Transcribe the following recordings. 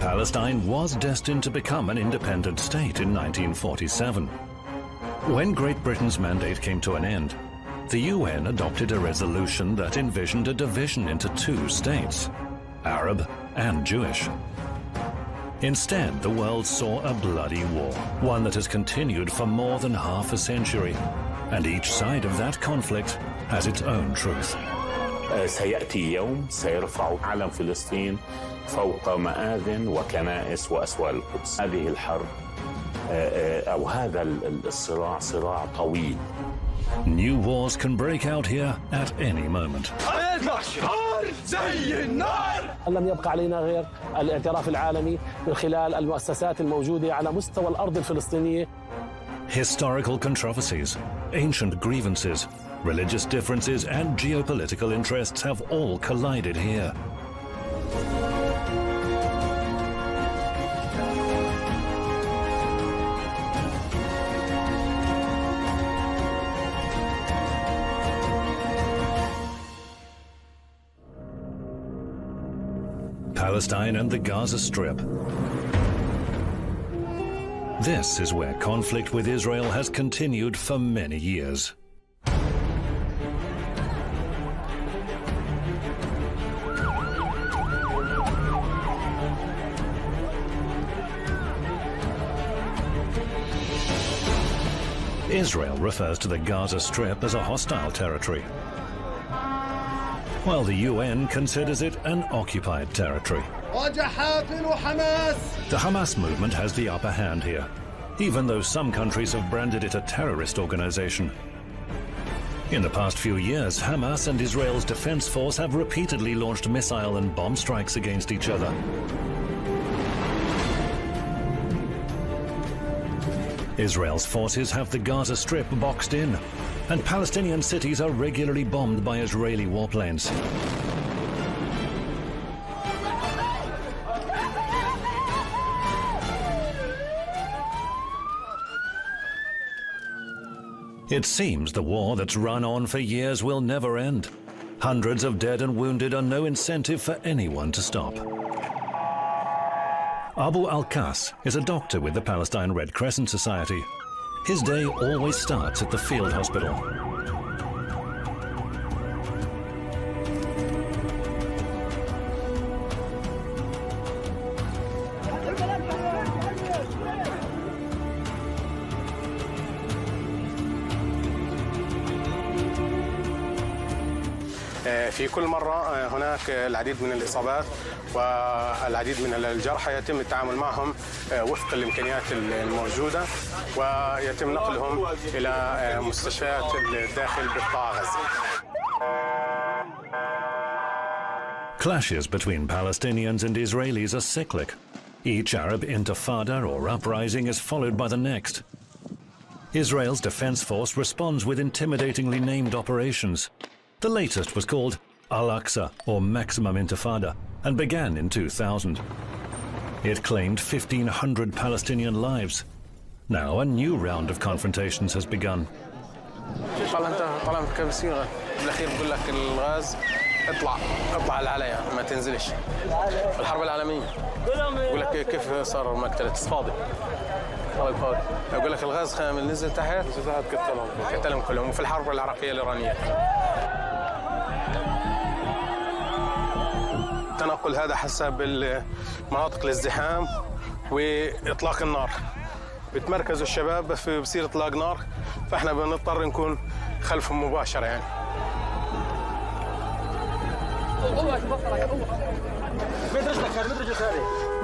Palestine was destined to become an independent state in 1947. When Great Britain's mandate came to an end, the UN adopted a resolution that envisioned a division into two states, Arab and Jewish. Instead, the world saw a bloody war, one that has continued for more than half a century, and each side of that conflict has its own truth. سيأتي يوم سيرفع علم فلسطين فوق مآذن وكنائس وأسوار القدس. هذه الحرب أو هذا الصراع صراع طويل. New wars can break out here at any moment. لم يبقى علينا غير الاعتراف العالمي من خلال المؤسسات الموجودة على مستوى الأرض الفلسطينية. Historical controversies, ancient grievances, religious differences and geopolitical interests have all collided here. Palestine and the Gaza Strip. This is where conflict with Israel has continued for many years. Israel refers to the Gaza Strip as a hostile territory, while the UN considers it an occupied territory. The Hamas movement has the upper hand here, even though some countries have branded it a terrorist organization. In the past few years, Hamas and Israel's Defense Force have repeatedly launched missile and bomb strikes against each other. Israel's forces have the Gaza Strip boxed in, and Palestinian cities are regularly bombed by Israeli warplanes. It seems the war that's run on for years will never end. Hundreds of dead and wounded are no incentive for anyone to stop. Abu Al-Qas is a doctor with the Palestine Red Crescent Society. His day always starts at the field hospital. في كل مرة هناك العديد من الإصابات والعديد من الجرحى يتم التعامل معهم وفق الإمكانيات الموجودة ويتم نقلهم إلى مستشفيات الداخل بقطاع غزة. Clashes between Palestinians and Israelis are cyclic. Each Arab intifada or uprising is followed by the next. Israel's Defense Force responds with intimidatingly named operations. The latest was called Al-Aqsa, or Maximum Intifada, and began in 2000. It claimed 1,500 Palestinian lives. Now a new round of confrontations has begun. اطلع العليا ما تنزلش. الحرب العالمية. يقول لك كيف صار المقتل فاضي. يقول لك الغاز خامل نزل تحت قتلهم كلهم في الحرب العراقية الإيرانية. التنقل هذا حسب مناطق الازدحام وإطلاق النار. بتمركزوا الشباب بصير إطلاق نار فإحنا بنضطر نكون خلفهم مباشرة يعني.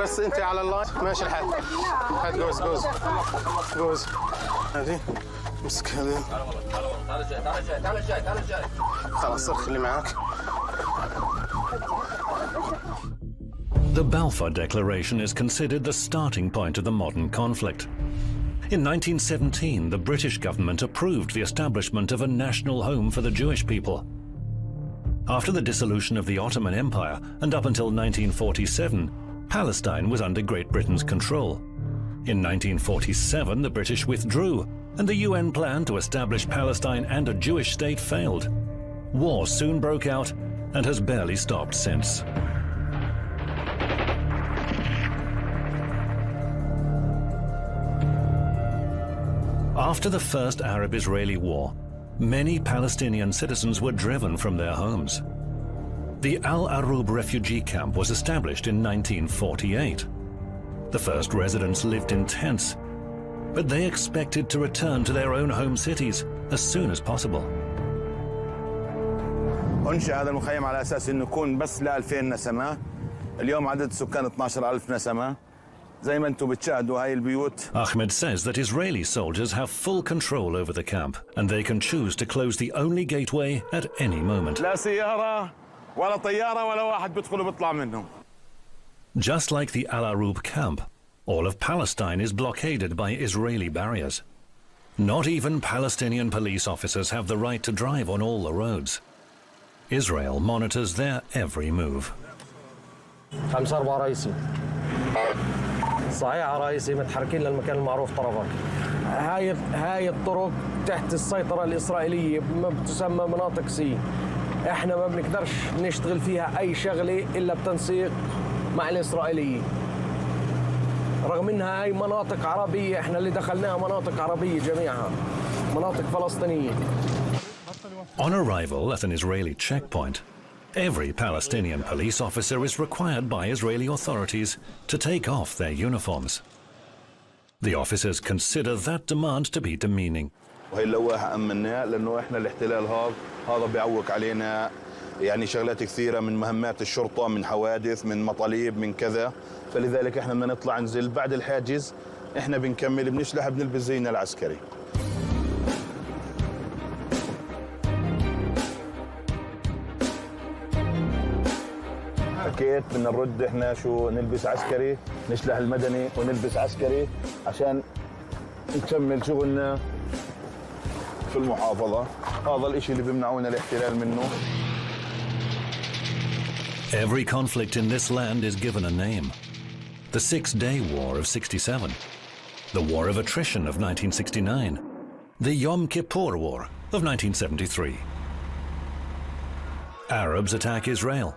بس انت على الله ماشي الحال. هات جوز هذه امسك هذه. خلاص خلي معاك. The Balfour Declaration is considered the starting point of the modern conflict. In 1917, the British government approved the establishment of a national home for the Jewish people. After the dissolution of the Ottoman Empire and up until 1947, Palestine was under Great Britain's control. In 1947, the British withdrew, and the UN plan to establish Palestine and a Jewish state failed. War soon broke out and has barely stopped since. After the first Arab-Israeli war, many Palestinian citizens were driven from their homes. The Al Arub refugee camp was established in 1948. The first residents lived in tents, but they expected to return to their own home cities as soon as possible. أنشأ هذا المخيم على أساس إنه يكون بس ل 2000 نسمة. اليوم عدد السكان 12,000 نسمة. زي ما أنتم بتشاهدوا هاي البيوت. Ahmed says that Israeli soldiers have full control over the camp and they can choose to close the only gateway at any moment. لا سيارة ولا طيارة ولا واحد بيدخل وبيطلع منه. Just like the Al Arub camp, all of Palestine is blockaded by Israeli barriers. Not even Palestinian police officers have the right to drive on all the roads. Israel monitors their every move. 5-4 رئيسي. صحيح رئيسي متحركين للمكان المعروف طرفك. هاي الطرق تحت السيطرة الإسرائيلية بتسمى مناطق سي. احنا ما بنقدرش نشتغل فيها أي شغلة إلا بتنسيق مع الإسرائيليين. رغم انها هاي مناطق عربية، احنا اللي دخلناها مناطق عربية جميعها، مناطق فلسطينية. On arrival at an Israeli checkpoint, every Palestinian police officer is required by Israeli authorities to take off their uniforms. The officers consider that demand to be demeaning. وهي اللواحة أمناها لأنه إحنا الاحتلال هذا بيعوق علينا يعني شغلات كثيرة من مهمات الشرطة، من حوادث، من مطالب، من كذا، فلذلك إحنا بدنا نطلع ننزل بعد الحاجز، إحنا بنكمل بنشلح بنلبس زينا العسكري. حكيت بدنا نرد إحنا شو نلبس عسكري، نشلح المدني ونلبس عسكري عشان نكمل شغلنا في المحافظة. هذا الإشي اللي بيمنعونا الاحتلال منه. Every conflict in this land is given a name. The Six-Day War of '67, the War of Attrition of 1969, the Yom Kippur War of 1973. Arabs attack Israel.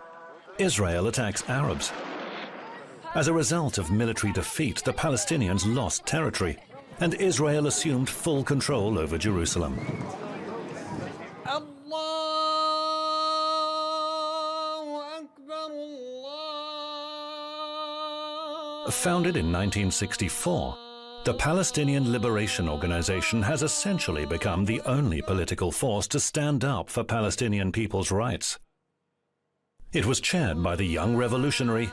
Israel attacks Arabs. As a result of military defeat, the Palestinians lost territory, and Israel assumed full control over Jerusalem. Founded in 1964, the Palestinian Liberation Organization has essentially become the only political force to stand up for Palestinian people's rights. It was chaired by the young revolutionary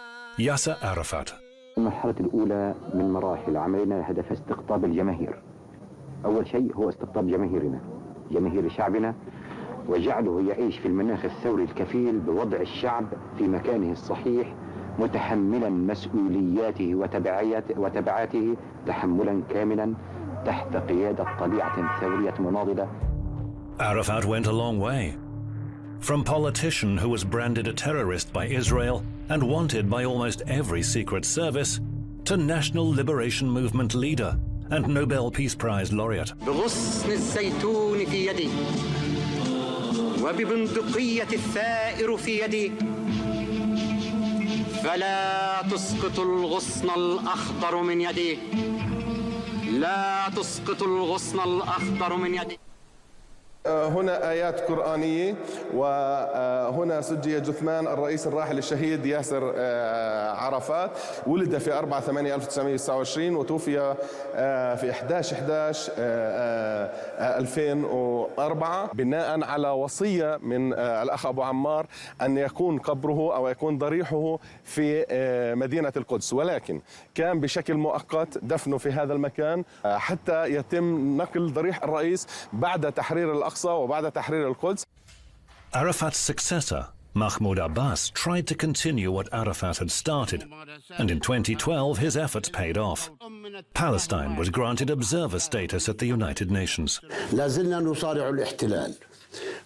Yasser Arafat. المرحلة الأولى من مراحل عملنا هدف استقطاب الجماهير. أول شيء هو استقطاب جماهيرنا، جماهير شعبنا، وجعله يعيش في المناخ الثوري الكفيل بوضع الشعب في مكانه الصحيح، متحملا مسؤولياته وتبعاته تحملا كاملا تحت قيادة طليعة ثورية مناضلة. Arafat went a long way. From politician who was branded a terrorist by Israel and wanted by almost every secret service, to National Liberation Movement leader and Nobel Peace Prize laureate. بغصن الزيتون في يدي وببندقية الثائر في يدي، فلا تسقط الغصن الأخضر من يدي، لا تسقط الغصن الأخضر من يدي. هنا آيات قرآنية، وهنا سجي جثمان الرئيس الراحل الشهيد ياسر عرفات. ولد في 4/8/1929 وتوفي في 11/11/2004 بناء على وصية من الأخ أبو عمار أن يكون قبره أو يكون ضريحه في مدينة القدس، ولكن كان بشكل مؤقت دفنه في هذا المكان حتى يتم نقل ضريح الرئيس بعد تحرير الأقصى وبعد تحرير القدس. Arafat's successor, Mahmoud Abbas, tried to continue what Arafat had started, and in 2012 his efforts paid off. Palestine was granted observer status at the United Nations. لا زلنا نصارع الاحتلال،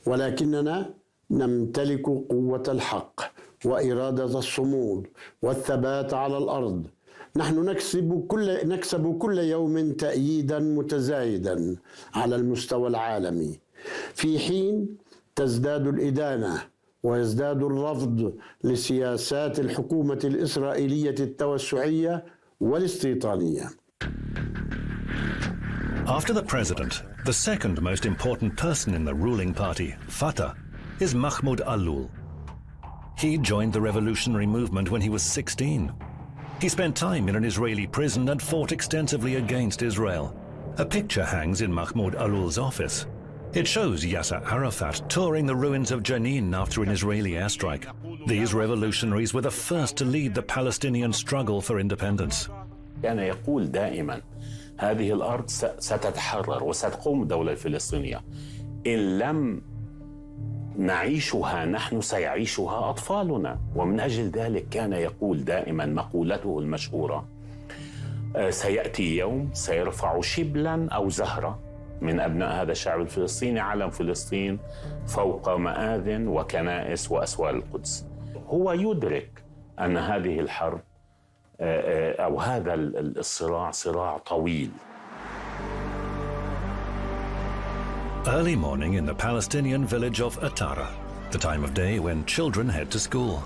ولكننا نمتلك قوة الحق وإرادة الصمود والثبات على الأرض. نحن نكسب كل يوم تأييدا متزايدا على المستوى العالمي، في حين تزداد الإدانة ويزداد الرفض لسياسات الحكومة الإسرائيلية التوسعية والاستيطانية. After the president, the second most important person in the ruling party, Fatah, is Mahmoud Alul. He joined the revolutionary movement when he was 16. He spent time in an Israeli prison and fought extensively against Israel. A picture hangs in Mahmoud Alul's office. It shows Yasser Arafat touring the ruins of Jenin after an Israeli airstrike. These revolutionaries were the first to lead the Palestinian struggle for independence. كان يقول دائما هذه الأرض ستتحرر وستقوم الدولة الفلسطينية. إن لم نعيشها نحن سيعيشها أطفالنا. ومن أجل ذلك كان يقول دائما مقولته المشهورة: سيأتي يوم سيرفع شبلا أو زهرة من أبناء هذا الشعب الفلسطيني علم فلسطين فوق مآذن وكنائس وأسوار القدس. هو يدرك أن هذه الحرب أو هذا الصراع صراع طويل. Early morning in the Palestinian village of Atara, the time of day when children head to school.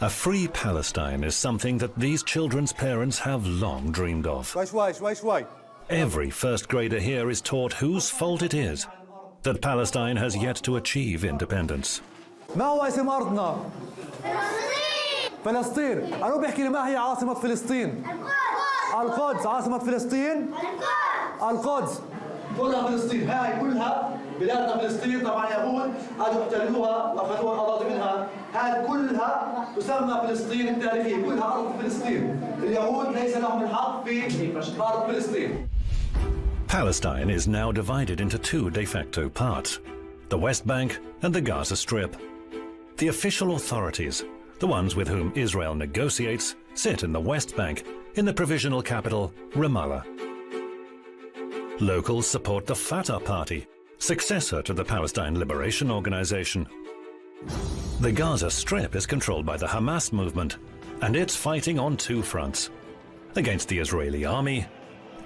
A free Palestine is something that these children's parents have long dreamed of. Every first grader here is taught whose fault it is that Palestine has yet to achieve independence. ما هو اسم أرضنا؟ فلسطين. أنا بحكي ما هي عاصمة فلسطين؟ القدس. عاصمة فلسطين؟ القدس. كلها فلسطين. هاي كلها بلادنا فلسطين. طبعا يهود قالوا احتلوها واخذوها الأراضي منها. هاي كلها تسمى فلسطين التاريخية. كلها أرض فلسطين. اليهود ليس لهم الحق في أرض فلسطين. Palestine is now divided into two de facto parts, the West Bank and the Gaza Strip. The official authorities, the ones with whom Israel negotiates, sit in the West Bank, in the provisional capital, Ramallah. Locals support the Fatah Party, successor to the Palestine Liberation Organization. The Gaza Strip is controlled by the Hamas movement, and it's fighting on two fronts, against the Israeli army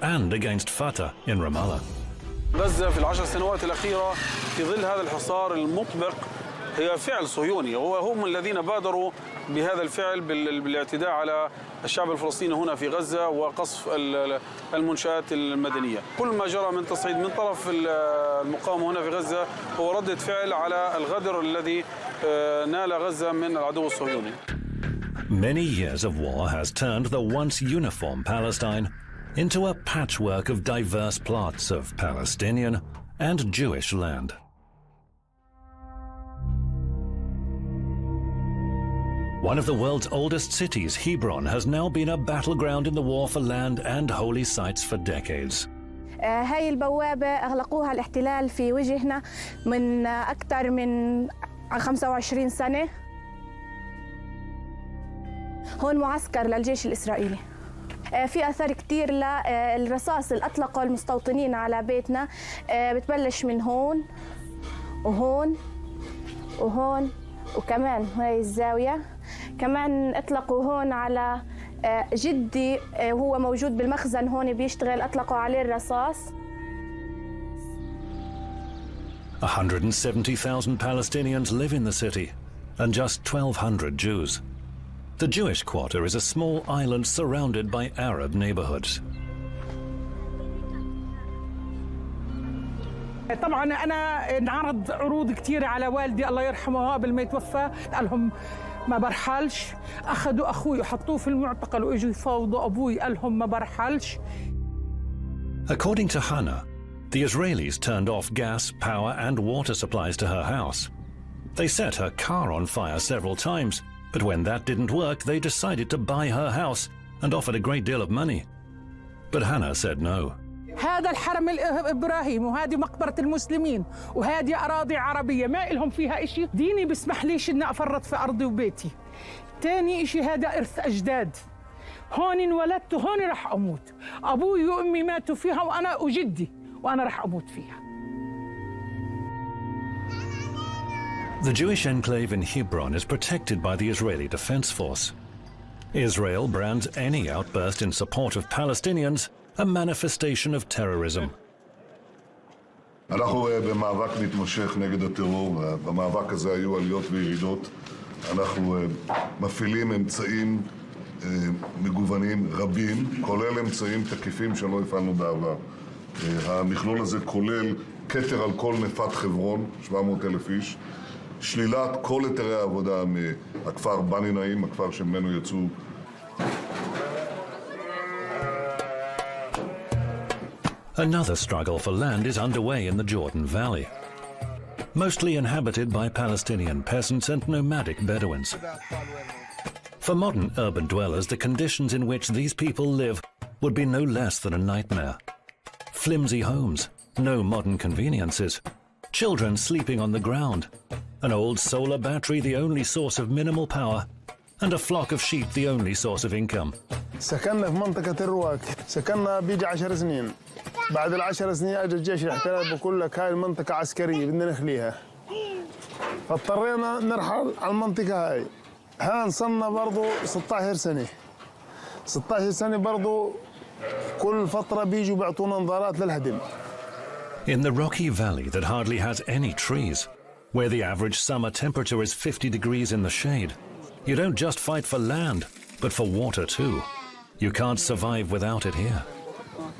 and against Fatah in Ramallah. غزة في العشر سنوات الأخيرة في ظل هذا الحصار المطبق هي فعل صهيوني، وهم الذين بادروا بهذا الفعل بالاعتداء على الشعب الفلسطيني هنا في غزة وقصف المنشآت المدنية. كل ما جرى من تصعيد من طرف المقاومة هنا في غزة هو ردة فعل على الغدر الذي نال غزة من العدو الصهيوني. Many years of war has turned the once uniform Palestine into a patchwork of diverse plots of Palestinian and Jewish land. One of the world's oldest cities, Hebron, has now been a battleground in the war for land and holy sites for decades. هاي البوابة أغلقوها الاحتلال في وجهنا من أكثر من 25 سنة. هون معسكر للجيش الإسرائيلي. في أثر كتير للرصاص اللي أطلقوا المستوطنين على بيتنا. بتبلش من هون وهون وهون وكمان هاي الزاوية. كمان اطلقوا هون على جدي وهو موجود بالمخزن هون بيشتغل، اطلقوا عليه الرصاص. 170,000 Palestinians live in the city and just 1,200 Jews. The Jewish quarter is a small island surrounded by Arab neighborhoods. طبعا انا انعرض عروض كثيره على والدي الله يرحمه قبل ما يتوفى، قال لهم ما برحلش. اخذوا اخوي وحطوه في المعتقل واجوا يفاوضوا ابوي، قال لهم ما برحلش. According to Hannah, the Israelis turned off gas, power and water supplies to her house. They set her car on fire several times, but when that didn't work, they decided to buy her house and offered a great deal of money. But Hannah said no. هذا الحرم الإبراهيم وهذه مقبرة المسلمين وهذه أراضي عربية ما إلهم فيها إشي. ديني بسمح ليش إني أفرط في أرضي وبيتي. تاني إشي هذا إرث أجداد هون انولدت وهون رح أموت. أبوي وأمي ماتوا فيها وأنا وجدي وأنا رح أموت فيها. The Jewish enclave in Hebron is protected by the Israeli Defense Force. Israel brands any outburst in support of Palestinians a manifestation of terrorism. אנחנו במאבק מתמשך נגד הטרור. במאבק הזה היו עליות וירידות. אנחנו מפעילים אמצעים מגוונים רבים, כולל אמצעים תקיפים שלא הפעלנו בעבר. המכלול הזה כולל כתר על כל נפת חברון, 700,000 איש, שלילת כל היתרי העבודה מהכפר בני נעים, הכפר שממנו יצאו. Another struggle for land is underway in the Jordan Valley, mostly inhabited by Palestinian peasants and nomadic Bedouins. For modern urban dwellers, the conditions in which these people live would be no less than a nightmare. Flimsy homes, no modern conveniences, children sleeping on the ground, an old solar battery the only source of minimal power, and a flock of sheep the only source of income. سكننا في منطقة الرواك، سكننا بيجي 10 سنين. بعد ال10 سنين اجى الجيش الاحتلال بقول لك هاي المنطقة عسكرية بدنا نخليها. فاضطرينا نرحل على المنطقة هاي. نصلنا برضو 16 سنة. 16 سنة برضو كل فترة بيجوا بيعطونا انذارات للهدم. In the rocky valley that hardly has any trees, where the average summer temperature is 50 degrees in the shade, you don't just fight for land, but for water too. You can't survive without it here.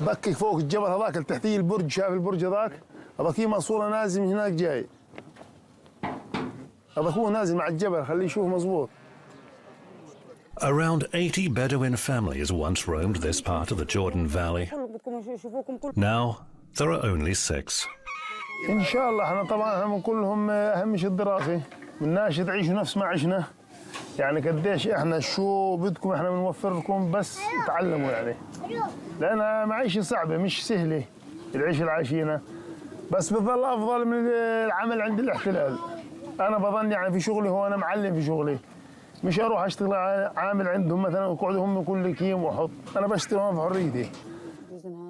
بكك فوق الجبل هذاك اللي تحتيه البرج، شايف البرج هذاك؟ هذاك ماسورة نازل من هناك جاي. هذاك هو نازل مع الجبل، خليه يشوف مزبوط. Around 80 Bedouin families once roamed this part of the Jordan Valley. Now, there are only 6. إن شاء الله احنا طبعا احنا كلهم أهم شيء الدراسة، بدناش تعيشوا نفس ما عشنا. يعني قديش احنا شو بدكم احنا بنوفر لكم بس تعلموا يعني. لأن معيشة صعبة مش سهلة العيش العايشينها، بس بتظل أفضل من العمل عند الاحتلال. أنا بظن يعني في شغلي هو أنا معلم في شغلي، مش أروح أشتغل عامل عندهم مثلا ويقعدوا هم كل كيم وحط، أنا بشتغل في حريتي.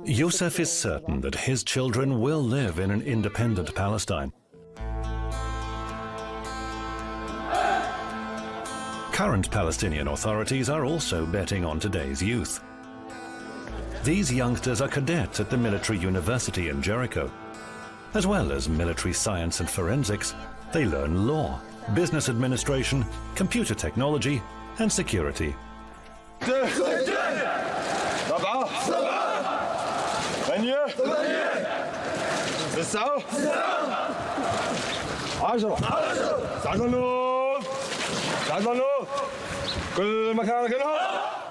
Yosef is certain that his children will live in an independent Palestine. Current Palestinian authorities are also betting on today's youth. These youngsters are cadets at the military university in Jericho. As well as military science and forensics, they learn law, business administration, computer technology, and security.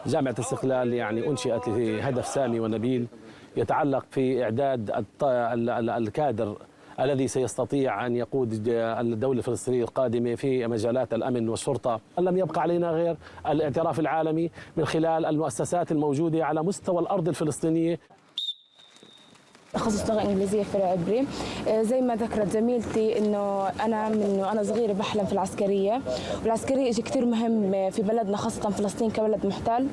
جامعة الاستقلال يعني أنشئت لهدف سامي ونبيل يتعلق في إعداد الكادر الذي سيستطيع أن يقود الدولة الفلسطينية القادمة في مجالات الأمن والشرطة. لم يبقى علينا غير الاعتراف العالمي من خلال المؤسسات الموجودة على مستوى الأرض الفلسطينية. تخصص لغة إنجليزية في العبري. زي ما ذكرت زميلتي إنه أنا من وأنا صغيرة بحلم في العسكرية، والعسكرية شيء كثير مهم في بلدنا خاصة فلسطين كبلد محتل.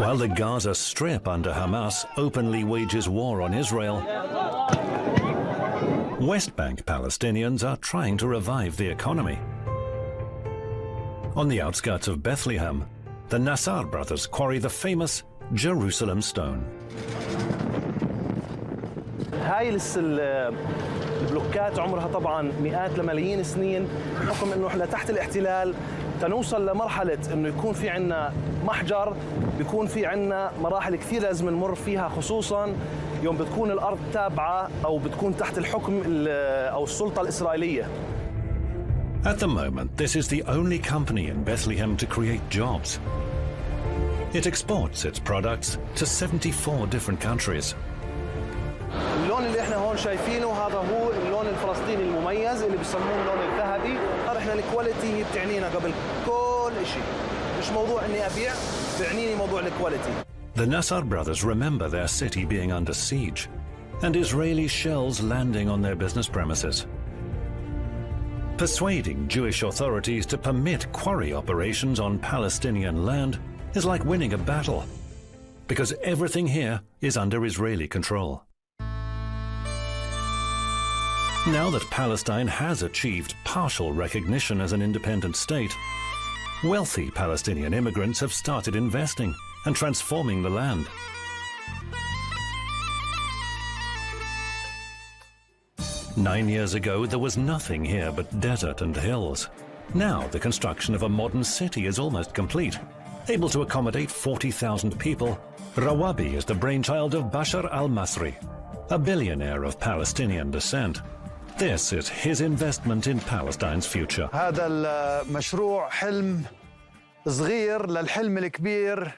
While the Gaza Strip under Hamas openly wages war on Israel, West Bank Palestinians are trying to revive the economy. On the outskirts of Bethlehem, the Nassar brothers quarry the famous Jerusalem stone. هاي البلوكات عمرها طبعا مئات لملايين السنين، بحكم انه احنا تحت الاحتلال تنوصل لمرحلة انه يكون في عنا محجر، بيكون في عنا مراحل كثير لازم نمر فيها، خصوصا يوم بتكون الارض تابعة او بتكون تحت الحكم او السلطة الاسرائيلية. At the moment, this is the only company in Bethlehem to create jobs. It exports its products to 74 different countries. اللون اللي احنا هون شايفينه هذا هو اللون الفلسطيني المميز اللي بيسموه اللون الذهبي. احنا الكواليتي هي بتعنينا قبل كل شيء، مش موضوع اني ابيع، بيعنيني موضوع الكواليتي. The Nassar brothers remember their city being under siege and Israeli shells landing on their business premises. Persuading Jewish authorities to permit quarry operations on Palestinian land is like winning a battle, because everything here is under Israeli control. Now that Palestine has achieved partial recognition as an independent state, wealthy Palestinian immigrants have started investing and transforming the land. Nine years ago, there was nothing here but desert and hills. Now, the construction of a modern city is almost complete. Able to accommodate 40,000 people, Rawabi is the brainchild of Bashar al-Masri, a billionaire of Palestinian descent. This is his investment in Palestine's future. هذا المشروع حلم صغير للحلم الكبير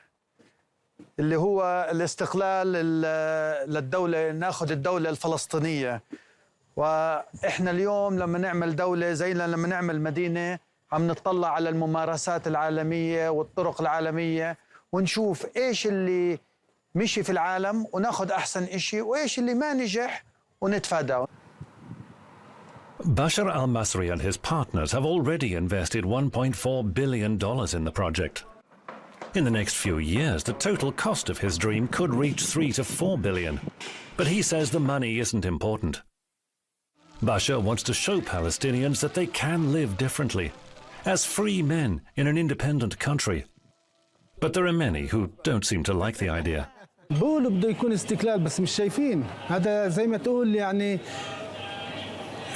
اللي هو الاستقلال للدولة، ناخذ الدولة الفلسطينية. وإحنا اليوم لما نعمل دولة زي لما نعمل مدينة عم نطلع على الممارسات العالمية والطرق العالمية ونشوف إيش اللي مشي في العالم وناخذ أحسن إشي وإيش اللي ما نجح ونتفاداه. Bashar al-Masri and his partners have already invested $1.4 billion in the project. In the next few years, the total cost of his dream could reach $3 to $4 billion. But he says the money isn't important. Bashar wants to show Palestinians that they can live differently, as free men in an independent country. But there are many who don't seem to like the idea. بقولوا بده يكون استقلال بس مش شايفين. هذا زي ما تقول يعني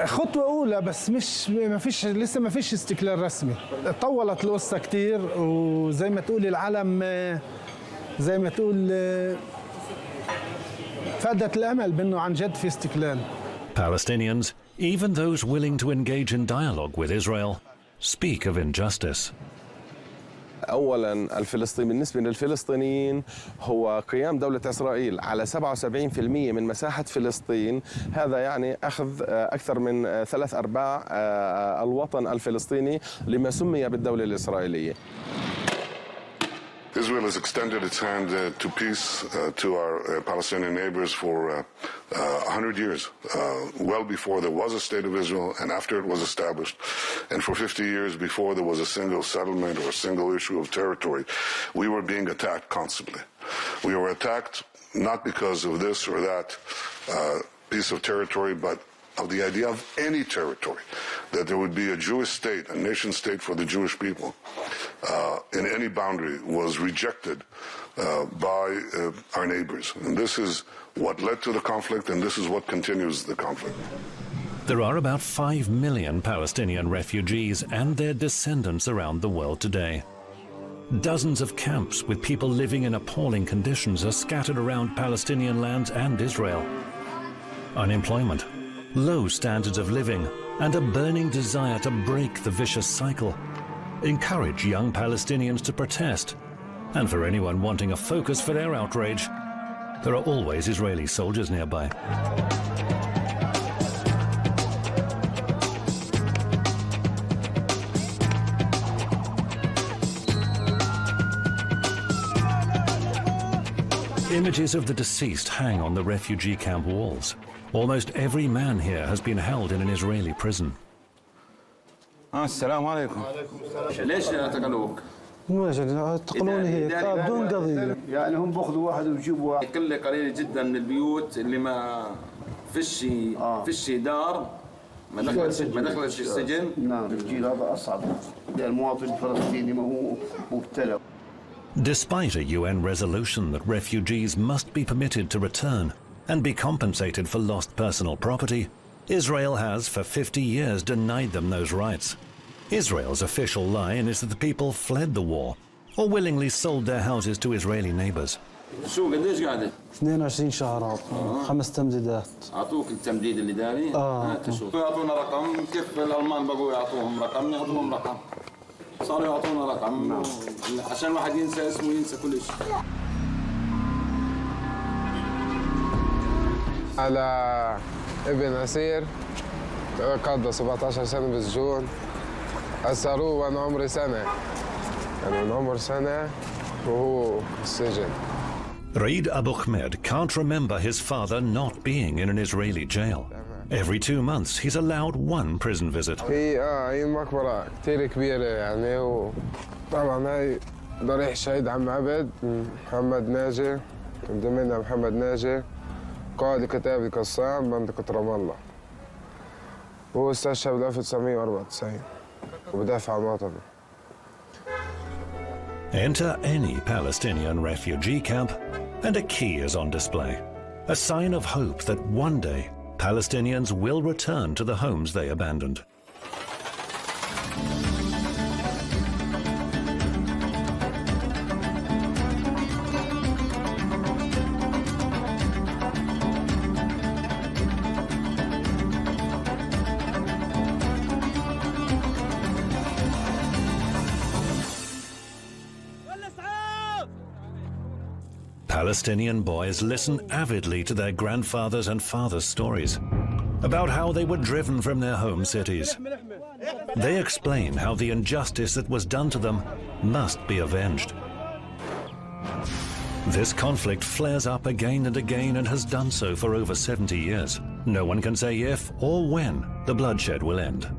خطوة أولى بس لسه ما فيش استقلال رسمي. طولت القصة كتير وزي ما تقول العالم زي ما تقول فقدت الأمل بأنه عن جد في استقلال. Palestinians, even those willing to engage in dialogue with Israel, speak of injustice. أولاً بالنسبة للفلسطينيين هو قيام دولة إسرائيل على 77% من مساحة فلسطين. هذا يعني أخذ أكثر من 3/4 الوطن الفلسطيني لما سمي بالدولة الإسرائيلية. Israel has extended its hand to peace to our Palestinian neighbors for 100 years, well before there was a state of Israel and after it was established, and for 50 years before there was a single settlement or a single issue of territory. We were being attacked constantly. We were attacked not because of this or that piece of territory, but of the idea of any territory, that there would be a Jewish state, a nation state for the Jewish people in any boundary was rejected by our neighbors. And this is what led to the conflict, and this is what continues the conflict. There are about 5 million Palestinian refugees and their descendants around the world today. Dozens of camps with people living in appalling conditions are scattered around Palestinian lands and Israel. Unemployment, low standards of living, and a burning desire to break the vicious cycle encourage young Palestinians to protest. And for anyone wanting a focus for their outrage, there are always Israeli soldiers nearby. Images of the deceased hang on the refugee camp walls. Almost every man here has been held in an Israeli prison. السلام عليكم. ليش اعتقلوك؟ اعتقلوني هيك بدون قضية. يعني هم بياخذوا واحد ويجيبوا واحد. كله قليل جدا من البيوت اللي ما فيش دار ما دخلش السجن. نعم الجيل هذا أصعب. المواطن الفلسطيني ما هو مبتلى. Despite a UN resolution that refugees must be permitted to return and be compensated for lost personal property, Israel has for 50 years denied them those rights. Israel's official line is that the people fled the war or willingly sold their houses to Israeli neighbors. شو قديش قاعدة؟ 22 شهر 5 تمديدات. أعطوك التمديد اللي داري؟ يعطونا رقم كيف الألمان بقوا يعطوهم رقم يعطوهم رقم. صاروا يعطونا رقم عشان واحد ينسى اسمه ينسى كل شيء. على ابن أسير قضى 17 سنة بالسجون. أسروه وأنا عمري سنة. يعني من عمر سنة وهو السجن. Raid Abu Ahmed can't remember his father not being in an Israeli jail. Every 2 months, he's allowed one prison visit. هي مقبرة كتير كبيرة يعني وطبعا هاي ضريح الشهيد عم عبد محمد ناجي ضمنها محمد ناجي قائد كتاب القسام منطقة رام الله. هو استشهد ب 1994 وبدافع عن وطنه. Enter any Palestinian refugee camp and a key is on display. A sign of hope that one day Palestinians will return to the homes they abandoned. Palestinian boys listen avidly to their grandfathers and fathers' stories about how they were driven from their home cities. They explain how the injustice that was done to them must be avenged. This conflict flares up again and again and has done so for over 70 years. No one can say if or when the bloodshed will end.